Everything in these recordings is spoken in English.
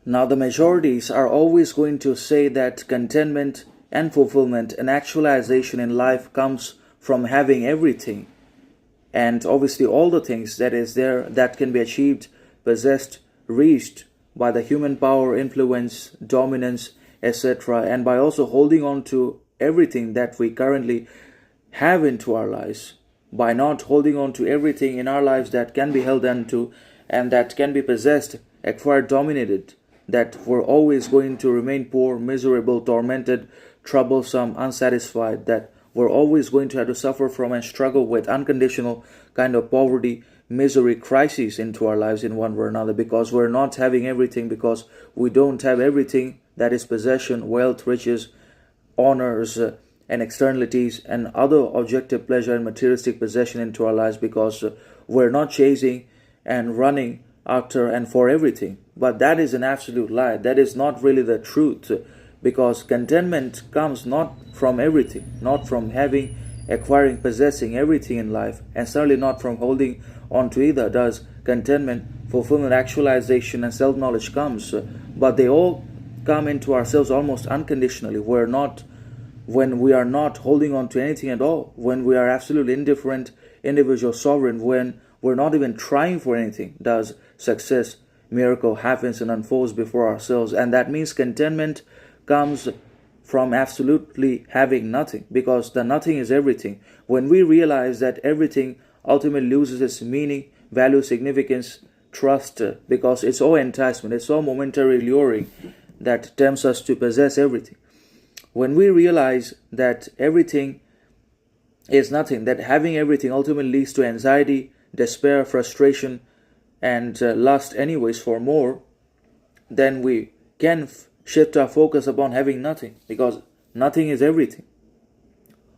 Now, the majorities are always going to say that contentment and fulfillment and actualization in life comes from having everything. And obviously, all the things that is there that can be achieved, possessed, reached by the human power, influence, dominance, etc., and by also holding on to everything that we currently have into our lives, by not holding on to everything in our lives that can be held onto and that can be possessed, acquired, dominated, that we're always going to remain poor, miserable, tormented, troublesome, unsatisfied, that we're always going to have to suffer from and struggle with unconditional kind of poverty, misery, crises into our lives in one way or another, because we're not having everything, because we don't have everything that is possession, wealth, riches, honors, and externalities and other objective pleasure and materialistic possession into our lives, because we're not chasing and running after and for everything. But that is an absolute lie. That is not really the truth, because contentment comes not from everything, not from having, acquiring, possessing everything in life, and certainly not from holding on to either does contentment, fulfillment, actualization, and self-knowledge comes. But they all come into ourselves almost unconditionally. When we are not holding on to anything at all, when we are absolutely indifferent, individual, sovereign, when we're not even trying for anything, does success, miracle happens and unfolds before ourselves. And that means contentment comes from absolutely having nothing, because the nothing is everything. When we realize that everything ultimately loses its meaning, value, significance, trust, because it's all enticement, it's all momentary luring that tempts us to possess everything. When we realize that everything is nothing, that having everything ultimately leads to anxiety, despair, frustration, and lust anyways for more, then we can shift our focus upon having nothing, because nothing is everything.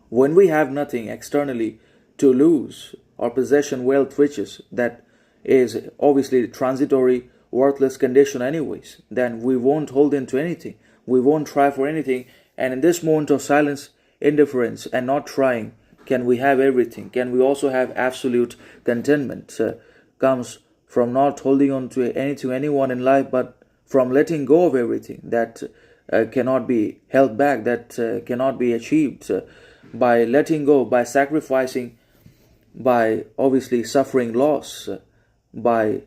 When we have nothing externally to lose, or possession, wealth, riches, that is obviously transitory, worthless condition anyways, then we won't hold into anything. We won't try for anything. And in this moment of silence, indifference, and not trying, can we have everything? Can we also have absolute contentment? Comes from not holding on to anything, anyone in life, but from letting go of everything that cannot be held back, that cannot be achieved, by letting go, by sacrificing, by obviously suffering loss, by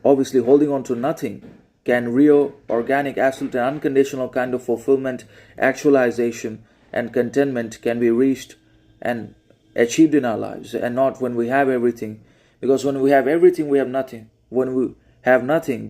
obviously holding on to nothing. Can real, organic, absolute, and unconditional kind of fulfillment, actualization, and contentment can be reached and achieved in our lives, and not when we have everything. Because when we have everything, we have nothing. When we have nothing,